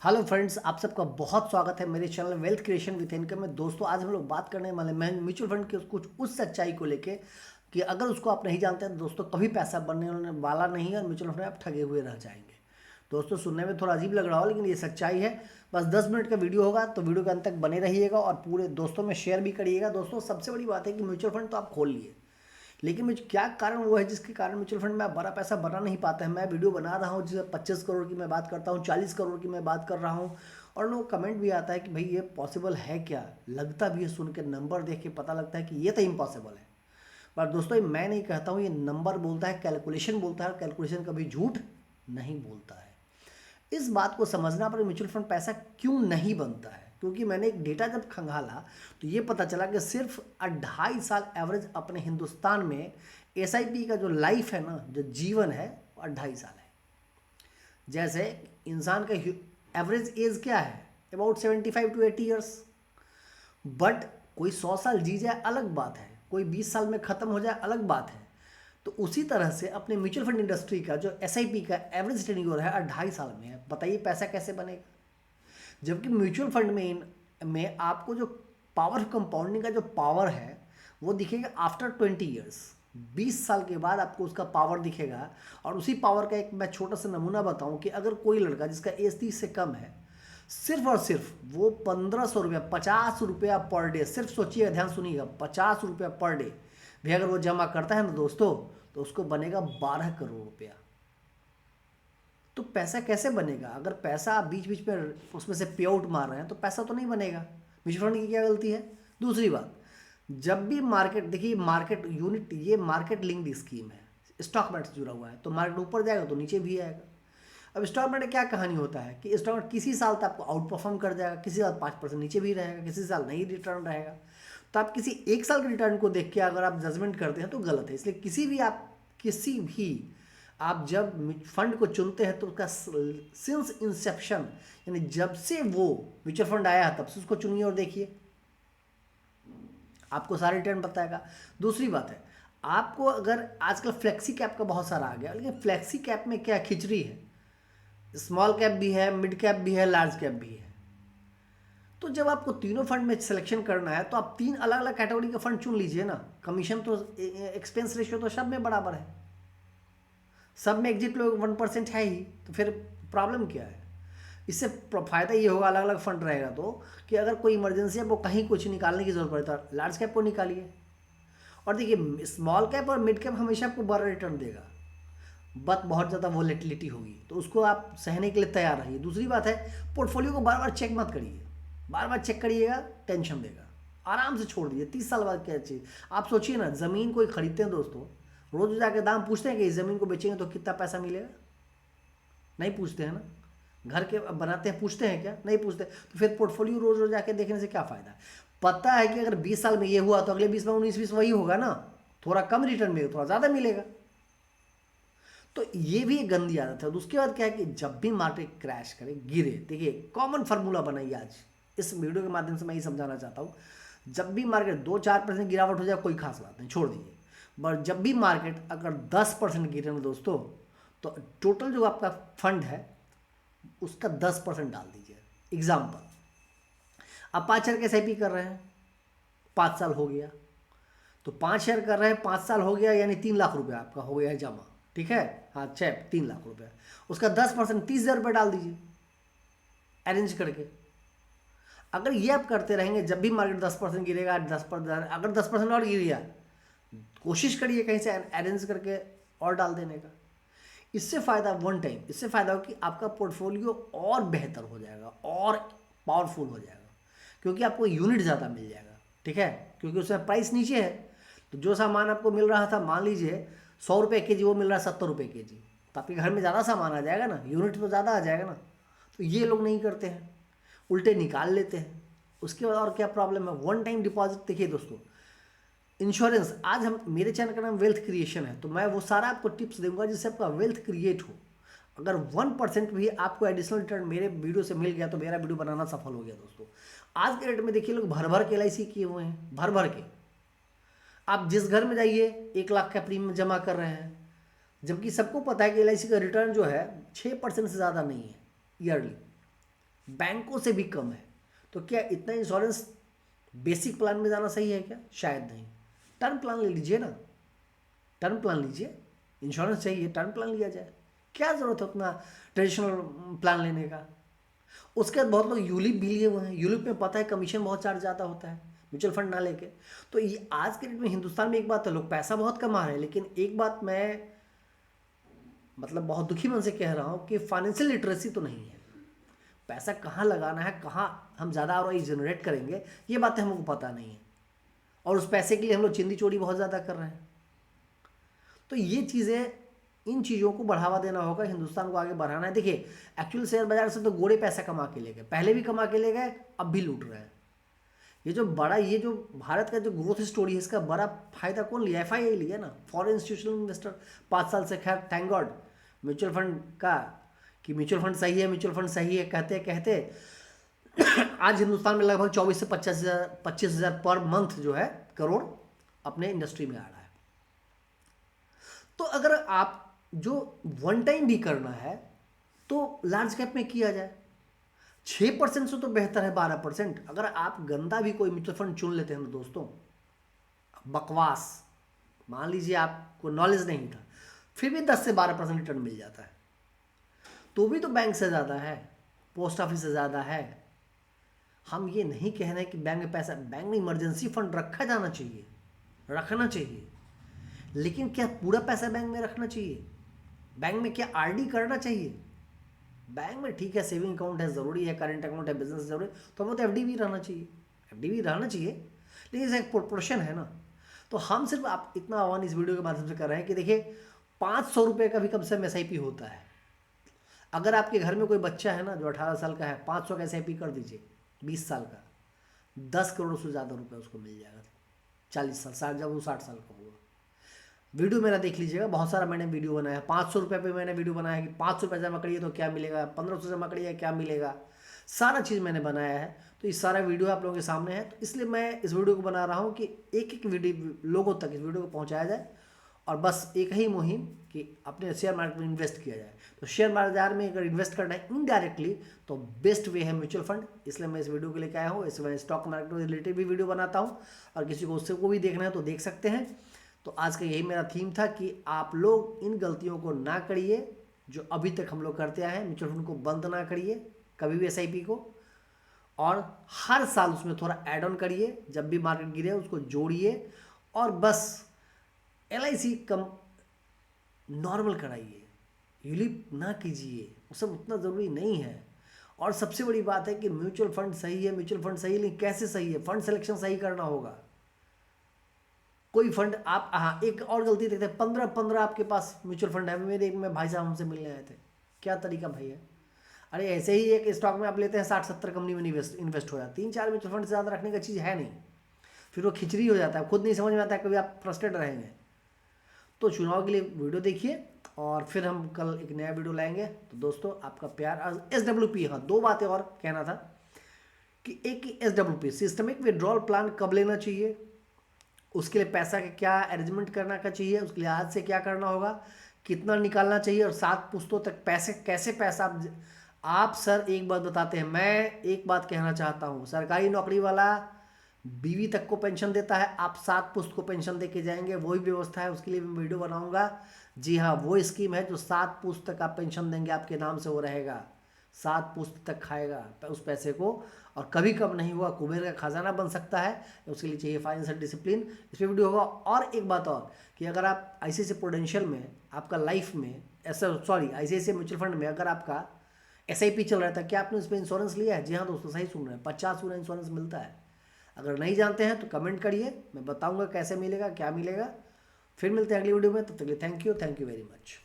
Hello friends, आप सबका बहुत स्वागत है मेरे channel wealth creation with income में। दोस्तों, आज हम लोग बात करने वाले हैं म्यूचुअल फंड के कुछ उस सच्चाई को लेके कि अगर उसको आप नहीं जानते हैं दोस्तों, कभी पैसा बनने वाला नहीं है और म्यूचुअल फंड में आप ठगे हुए रह जाएंगे। दोस्तों, सुनने में थोड़ा अजीब लग रहा हो लेकिन ये सच्चाई है। बस 10 मिनट का वीडियो होगा तो वीडियो के अंत तक बने रहिएगा और पूरे दोस्तों में शेयर भी करिएगा। दोस्तों, सबसे बड़ी बात है कि म्यूचुअल फंड तो आप खोल लिए, लेकिन मुझे क्या कारण वो है जिसके कारण म्यूचुअल फंड में बड़ा पैसा बना नहीं पाता है। मैं वीडियो बना रहा हूँ जिसमें 25 करोड़ की मैं बात करता हूँ, 40 करोड़ की मैं बात कर रहा हूँ और लोग कमेंट भी आता है कि भाई ये पॉसिबल है क्या। लगता भी है, सुन के नंबर देख के पता लगता है कि ये तो इम्पॉसिबल है। पर दोस्तों, ये मैं नहीं कहता हूँ, ये नंबर बोलता है, कैलकुलेशन बोलता है। कैलकुलेशन कभी झूठ नहीं बोलता है। इस बात को समझना पर म्यूचुअल फंड पैसा क्यों नहीं बनता है, क्योंकि मैंने एक डेटा जब खंगाला तो ये पता चला कि सिर्फ 2.5 साल एवरेज अपने हिंदुस्तान में एसआईपी का जो लाइफ है ना, जो जीवन है, वो 2.5 साल है। जैसे इंसान का एवरेज एज क्या है, अबाउट 75 to 80 ईयर्स। बट कोई 100 साल जी जाए अलग बात है, कोई 20 साल में ख़त्म हो जाए अलग बात है। तो उसी तरह से अपने म्यूचुअल फंड इंडस्ट्री का जो एसआईपी का एवरेज टेन्योर है 2.5 साल में है। बताइए पैसा कैसे बनेगा, जबकि म्यूचुअल फंड में आपको जो पावर कंपाउंडिंग का जो पावर है वो दिखेगा आफ्टर 20 ईयर्स। 20 साल के बाद आपको उसका पावर दिखेगा। और उसी पावर का एक मैं छोटा सा नमूना बताऊं कि अगर कोई लड़का जिसका एज 30 से कम है, सिर्फ और सिर्फ वो 1500 रुपया, 50 रुपया पर डे, सिर्फ सोचिएगा, ध्यान सुनिएगा, 50 रुपया पर डे भी अगर वो जमा करता है ना दोस्तों, तो उसको बनेगा 12 करोड़ रुपया। तो पैसा कैसे बनेगा? अगर पैसा आप बीच बीच में उसमें से पे आउट मार रहे हैं तो पैसा तो नहीं बनेगा। म्यूचुअल फंड की क्या गलती है? दूसरी बात, जब भी मार्केट, देखिए मार्केट यूनिट, ये मार्केट लिंक्ड स्कीम है, स्टॉक मार्केट से जुड़ा हुआ है, तो मार्केट ऊपर जाएगा तो नीचे भी आएगा। अब स्टॉक मार्केट क्या कहानी होता है कि स्टॉक मार्केट किसी साल तो आपको आउट परफॉर्म कर जाएगा, किसी साल 5% नीचे भी रहेगा, किसी साल नहीं रिटर्न रहेगा। तो आप किसी एक साल के रिटर्न को देख के अगर आप जजमेंट करते हैं तो गलत है। इसलिए किसी भी आप जब फंड को चुनते हैं तो उसका सिंस इंसेप्शन, यानी जब से वो म्यूचुअल फंड आया तब से उसको चुनिए और देखिए, आपको सारा रिटर्न बताएगा। दूसरी बात है, आपको अगर आजकल फ्लेक्सी कैप का बहुत सारा आ गया, लेकिन फ्लेक्सी कैप में क्या खिचड़ी है, स्मॉल कैप भी है, मिड कैप भी है, लार्ज कैप भी है। तो जब आपको तीनों फंड में सिलेक्शन करना है तो आप 3 अलग अलग कैटेगरी का फंड चुन लीजिए ना। कमीशन तो, एक्सपेंस रेशियो तो सब में बराबर है, सब में एग्जिट लोग 1% है ही, तो फिर प्रॉब्लम क्या है? इससे फ़ायदा ये होगा, अलग अलग फंड रहेगा तो, कि अगर कोई इमरजेंसी है, वो कहीं कुछ निकालने की जरूरत पड़े तो लार्ज कैप को निकालिए। और देखिए, स्मॉल कैप और मिड कैप हमेशा आपको बड़ा रिटर्न देगा, बट बहुत ज़्यादा वॉलेटिलिटी होगी, तो उसको आप सहने के लिए तैयार रहिए। दूसरी बात है, पोर्टफोलियो को बार बार चेक मत करिए, बार बार चेक करिएगा टेंशन देगा, आराम से छोड़ दीजिए। 30 साल बाद क्या चीज़, आप सोचिए ना, ज़मीन कोई खरीदते हैं दोस्तों, रोज़ जाके दाम पूछते हैं कि इस ज़मीन को बेचेंगे तो कितना पैसा मिलेगा? नहीं पूछते हैं ना। घर के बनाते हैं, पूछते हैं क्या? नहीं पूछते। तो फिर पोर्टफोलियो रोज रोज जाके देखने से क्या फ़ायदा? पता है कि अगर 20 साल में ये हुआ तो अगले 20 में 19-20 वही होगा ना, थोड़ा कम रिटर्न मिलेगा, थोड़ा ज़्यादा मिलेगा। तो ये भी एक गंदी आदत है। तो उसके बाद क्या है कि जब भी मार्केट क्रैश करे, गिरे, देखिए कॉमन फार्मूला बनाइए। आज इस वीडियो के माध्यम से मैं ये समझाना चाहता हूँ, जब भी मार्केट 2-4% गिरावट हो जाए कोई खास बात नहीं, छोड़ दीजिए। बट जब भी मार्केट अगर 10% गिरे ना दोस्तों, तो टोटल जो आपका फंड है उसका 10% डाल दीजिए। एग्जाम्पल, आप 5 शेयर के एसआईपी कर रहे हैं, 5 साल हो गया, तो 5 शेयर कर रहे हैं, 5 साल हो गया, यानी 3 लाख रुपया आपका हो गया है जमा। ठीक है, हाँ, 3 लाख रुपया, उसका 10% 30,000 रुपये डाल दीजिए अरेंज करके। अगर ये आप करते रहेंगे, जब भी मार्केट 10% गिरेगा, 10%, अगर 10% और गिर गया, कोशिश करिए कहीं से अरेंज करके और डाल देने का। इससे फ़ायदा वन टाइम, इससे फ़ायदा हो कि आपका पोर्टफोलियो और बेहतर हो जाएगा और पावरफुल हो जाएगा, क्योंकि आपको यूनिट ज़्यादा मिल जाएगा। ठीक है, क्योंकि उसमें प्राइस नीचे है, तो जो सामान आपको मिल रहा था, मान लीजिए 100 रुपये के जी, वो मिल रहा है 70 रुपये के जी, तो आपके घर में ज़्यादा सामान आ जाएगा ना, यूनिट तो ज़्यादा आ जाएगा ना। तो ये लोग नहीं करते हैं, उल्टे निकाल लेते हैं। उसके बाद और क्या प्रॉब्लम है? One time deposit. देखिए दोस्तों, इंश्योरेंस, आज हम, मेरे चैनल का नाम वेल्थ क्रिएशन है, तो मैं वो सारा आपको टिप्स दूंगा जिससे आपका वेल्थ क्रिएट हो। अगर 1% भी आपको एडिशनल रिटर्न मेरे वीडियो से मिल गया तो मेरा वीडियो बनाना सफल हो गया दोस्तों। आज के डेट में देखिए, लोग भर भर के LIC किए हुए हैं, भर भर के। आप जिस घर में जाइए 1 लाख का प्रीमियम जमा कर रहे हैं, जबकि सबको पता है कि LIC का रिटर्न जो है 6% से ज़्यादा नहीं है ईयरली। बैंकों से भी कम है। तो क्या इतना इंश्योरेंस बेसिक प्लान में जाना सही है क्या? शायद नहीं। टर्म प्लान ले लीजिए ना, टर्म प्लान लीजिए। इंश्योरेंस चाहिए, टर्म प्लान लिया जाए, क्या ज़रूरत है उतना ट्रेडिशनल प्लान लेने का। उसके बाद बहुत लोग यूलिप भी लिए हुए हैं। यूलिप में पता है कमीशन बहुत चार्ज ज़्यादा होता है म्यूचुअल फंड ना लेके। तो ये आज के डेट में हिंदुस्तान में एक बात है, लोग पैसा बहुत कमा रहे हैं, लेकिन एक बात मैं मतलब बहुत दुखी मन से कह रहा हूँ कि फाइनेंशियल लिटरेसी तो नहीं है। पैसा कहाँ लगाना है, कहाँ हम ज़्यादा आरओआई जनरेट करेंगे, ये बातें हमको पता नहीं है। और उस पैसे के लिए हम लोग चिंदी चोरी बहुत ज़्यादा कर रहे हैं। तो ये चीज़ें, इन चीज़ों को बढ़ावा देना होगा, हिंदुस्तान को आगे बढ़ाना है। देखिए एक्चुअल शेयर बाजार से तो गोरे पैसा कमा के ले गए, पहले भी कमा के ले गए, अब भी लूट रहे हैं। ये जो भारत का जो ग्रोथ स्टोरी है, इसका बड़ा फायदा कौन लिया? एफआईआई लिया ना, फॉरेन इंस्टीट्यूशनल इन्वेस्टर 5 साल से। खैर थैंक गॉड म्यूचुअल फंड का, कि म्यूचुअल फंड सही है, म्यूचुअल फंड सही है कहते कहते आज हिंदुस्तान में लगभग 24 से 25,000 पर मंथ जो है करोड़ अपने इंडस्ट्री में आ रहा है। तो अगर आप जो वन टाइम भी करना है तो लार्ज कैप में किया जाए। 6% से तो बेहतर है 12%। अगर आप गंदा भी कोई म्यूचुअल फंड चुन लेते हैं ना दोस्तों, बकवास, मान लीजिए आपको नॉलेज नहीं था, फिर भी 10 से 12% रिटर्न मिल जाता है, तो भी तो बैंक से ज़्यादा है, पोस्ट ऑफिस से ज़्यादा है। हम ये नहीं कह रहे कि बैंक में पैसा, बैंक में इमरजेंसी फंड रखा जाना चाहिए, रखना चाहिए, लेकिन क्या पूरा पैसा बैंक में रखना चाहिए? बैंक में क्या आरडी करना चाहिए? बैंक में ठीक है सेविंग अकाउंट है, ज़रूरी है, करेंट अकाउंट है, बिजनेस ज़रूरी, तो हमें तो एफडी भी रहना चाहिए, एफडी भी रहना चाहिए, लेकिन इसका एक प्रोपोर्शन है ना। तो हम सिर्फ आप इतना आह्वान इस वीडियो के माध्यम से कर रहे हैं कि देखिए 500 रुपये का भी कम से कम SIP होता है। अगर आपके घर में कोई बच्चा है ना जो 18 साल का है, 500 का SIP कर दीजिए, 20 साल का, 10 करोड़ से ज़्यादा रुपये उसको मिल जाएगा। 40 साल, जब वो 60 साल का होगा। वीडियो मेरा देख लीजिएगा, बहुत सारा मैंने वीडियो बनाया। 500 रुपये पे मैंने वीडियो बनाया कि 500 रुपये जमा करिए तो क्या मिलेगा, 1500 जमा करिए क्या मिलेगा, सारा चीज़ मैंने बनाया है। तो ये सारा वीडियो आप लोगों के सामने है, तो इसलिए मैं इस वीडियो को बना रहा हूँ कि एक एक वीडियो लोगों तक इस वीडियो को पहुँचाया जाए, और बस एक ही मुहिम कि अपने शेयर मार्केट में इन्वेस्ट किया जाए। तो शेयर बाजार में अगर इन्वेस्ट करना है इनडायरेक्टली तो बेस्ट वे है म्यूचुअल फंड, इसलिए मैं इस वीडियो को लेकर आया हूँ। इसमें मैं स्टॉक मार्केट से रिलेटेड भी वीडियो बनाता हूँ, और किसी को उससे को भी देखना है तो देख सकते हैं। तो आज का यही मेरा थीम था कि आप लोग इन गलतियों को ना करिए जो अभी तक हम लोग करते आए हैं। म्यूचुअल फंड को बंद ना करिए कभी भी, SIP को, और हर साल उसमें थोड़ा ऐड ऑन करिए, जब भी मार्केट गिरे उसको जोड़िए, और बस LIC कम नॉर्मल कराइए, यूलिप ना कीजिए, वो सब उतना ज़रूरी नहीं है। और सबसे बड़ी बात है कि म्यूचुअल फंड सही है, म्यूचुअल फंड सही है, लेकिन कैसे सही है? फंड सिलेक्शन सही करना होगा। कोई फंड आप, हाँ एक और गलती देखते हैं, 15 आपके पास म्यूचुअल फंड है। मेरे एक में भाई साहब हमसे मिलने आए थे, क्या तरीका भाई है? अरे ऐसे ही एक स्टॉक में आप लेते हैं 60-70 कंपनी में इन्वेस्ट हो जाता है, 3-4 म्यूचुअल फंड से ज़्यादा रखने का चीज़ है नहीं, फिर वो खिचड़ी हो जाता है, खुद नहीं समझ में आता है, कभी आप फ्रस्ट्रेट रहेंगे। तो चुनाव के लिए वीडियो देखिए, और फिर हम कल एक नया वीडियो लाएंगे। तो दोस्तों आपका प्यार। SWP, हाँ 2 बातें और कहना था कि एक SWP सिस्टमिक विड्रॉल प्लान कब लेना चाहिए, उसके लिए पैसा का क्या अरेंजमेंट करना का चाहिए, उसके लिए आज से क्या करना होगा, कितना निकालना चाहिए, और 7 पुश्तों तक पैसे कैसे पैसा आप सर एक बात बताते हैं। मैं एक बात कहना चाहता हूँ, सरकारी नौकरी वाला बीवी तक को पेंशन देता है, आप 7 पुश्त को पेंशन दे के जाएंगे, वही व्यवस्था है, उसके लिए मैं वीडियो बनाऊंगा। जी हाँ, वो स्कीम है जो 7 पुश्त तक आप पेंशन देंगे, आपके नाम से वो रहेगा, 7 पुश्त तक खाएगा उस पैसे को, और कभी कम नहीं हुआ कुबेर का खजाना बन सकता है। उसके लिए चाहिए फाइनेंशियल डिसिप्लिन, इस पर वीडियो होगा। और एक बात और कि अगर आप ICICI प्रूडेंशियल में आपका लाइफ में ICICI म्यूचुअल फंड में अगर आपका SIP चल रहा था, क्या आपने उस पर इंश्योरेंस लिया है? जी हाँ दोस्तों, सही सुन रहे हैं, 50 गुना इंश्योरेंस मिलता है। अगर नहीं जानते हैं तो कमेंट करिए, मैं बताऊंगा कैसे मिलेगा, क्या मिलेगा। फिर मिलते हैं अगली वीडियो में, तब तक के लिए थैंक यू वेरी मच।